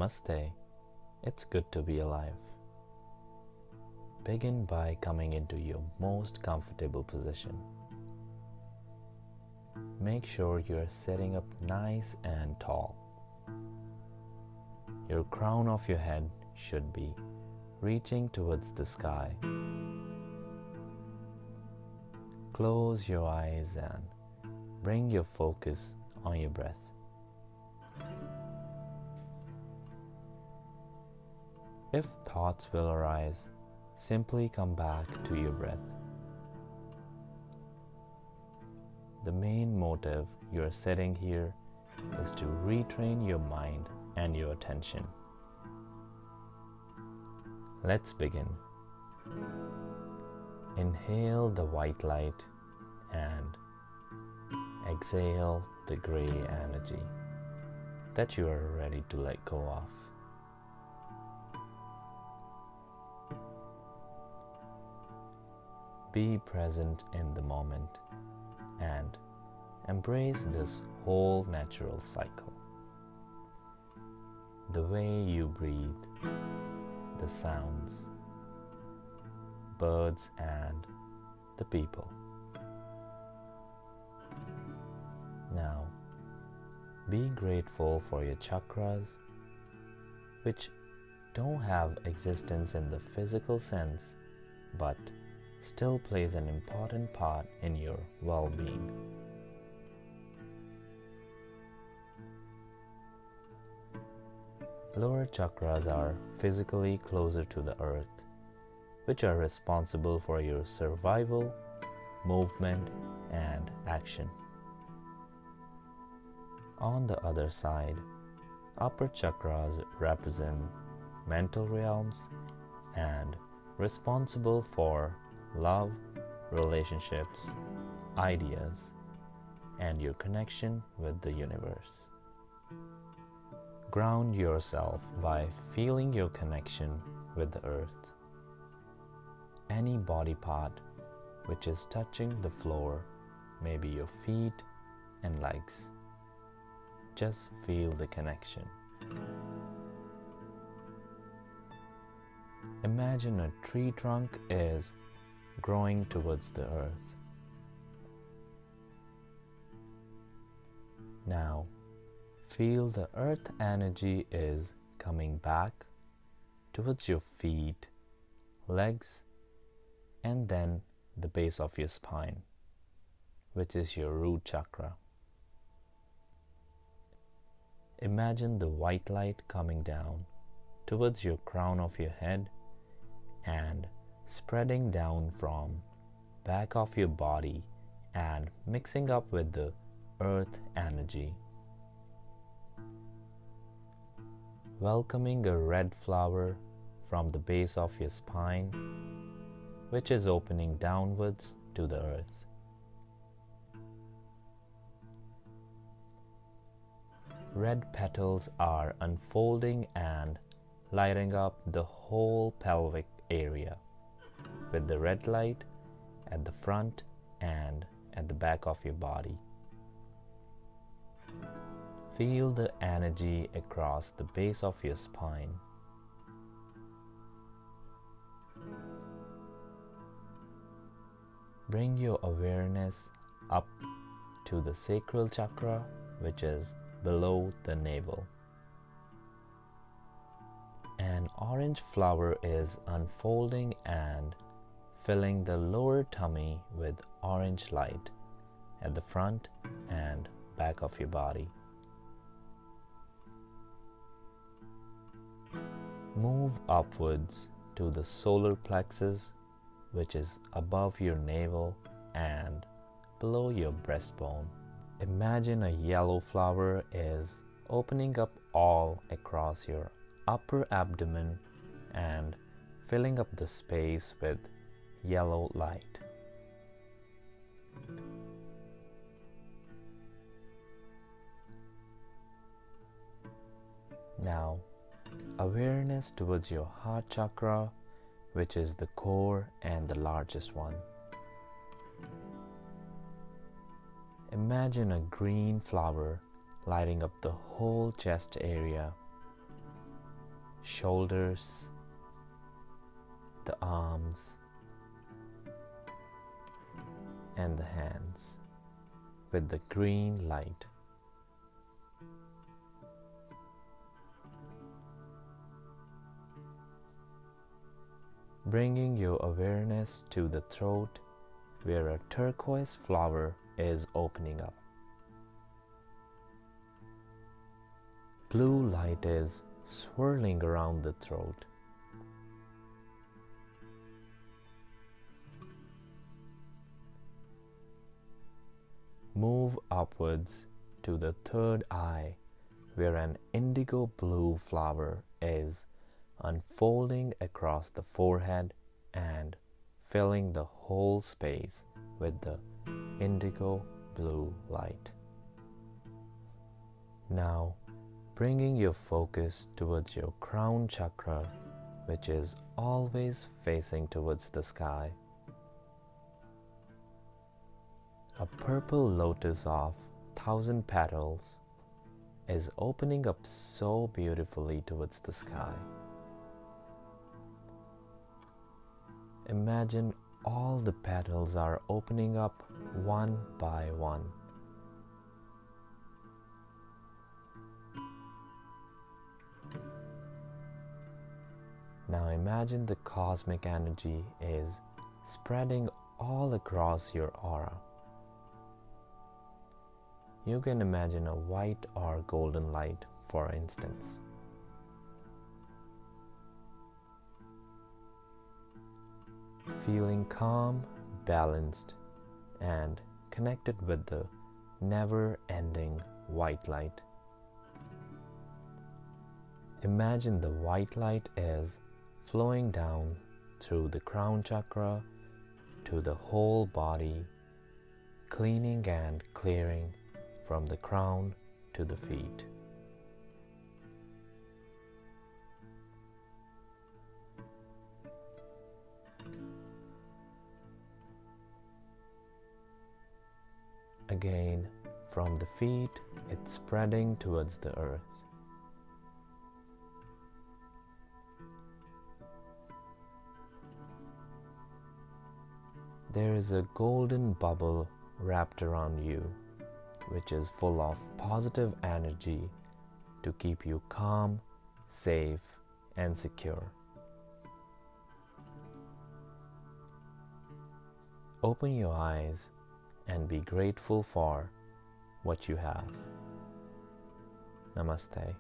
Namaste. It's good to be alive. Begin by coming into your most comfortable position. Make sure you are sitting up nice and tall. Your crown of your head should be reaching towards the sky. Close your eyes and bring your focus on your breath. If thoughts will arise, simply come back to your breath. The main motive you are sitting here is to retrain your mind and your attention. Let's begin. Inhale the white light and exhale the gray energy that you are ready to let go of. Be present in the moment and embrace this whole natural cycle. The way you breathe, the sounds, birds and the people. Now, be grateful for your chakras, which don't have existence in the physical sense, but still plays an important part in your well-being. Lower chakras are physically closer to the earth, which are responsible for your survival, movement, and action. On the other side, upper chakras represent mental realms and responsible for love, relationships, ideas, and your connection with the universe. Ground yourself by feeling your connection with the earth. Any body part which is touching the floor, maybe your feet and legs. Just feel the connection. Imagine a tree trunk is growing towards the earth. Now, feel the earth energy is coming back towards your feet, legs, and then the base of your spine, which is your root chakra. Imagine the white light coming down towards your crown of your head and spreading down from back of your body and mixing up with the earth energy. Welcoming a red flower from the base of your spine, which is opening downwards to the earth. Red petals are unfolding and lighting up the whole pelvic area with the red light at the front and at the back of your body. Feel the energy across the base of your spine. Bring your awareness up to the sacral chakra, which is below the navel. An orange flower is unfolding and filling the lower tummy with orange light at the front and back of your body. Move upwards to the solar plexus, which is above your navel and below your breastbone. Imagine a yellow flower is opening up all across your upper abdomen and filling up the space with yellow light. Now, awareness towards your heart chakra, which is the core and the largest one. Imagine a green flower lighting up the whole chest area shoulders, the arms, and the hands with the green light. Bringing your awareness to the throat where a turquoise flower is opening up. Blue light is swirling around the throat. Move upwards to the third eye where an indigo blue flower is unfolding across the forehead and filling the whole space with the indigo blue light. Now, bringing your focus towards your crown chakra, which is always facing towards the sky. A purple lotus of 1,000 petals is opening up so beautifully towards the sky. Imagine all the petals are opening up one by one. Now imagine the cosmic energy is spreading all across your aura. You can imagine a white or golden light, for instance. Feeling calm, balanced, and connected with the never-ending white light. Imagine the white light is flowing down through the crown chakra to the whole body, cleaning and clearing from the crown to the feet. Again, from the feet, it's spreading towards the earth. There is a golden bubble wrapped around you, which is full of positive energy to keep you calm, safe, and secure. Open your eyes and be grateful for what you have. Namaste.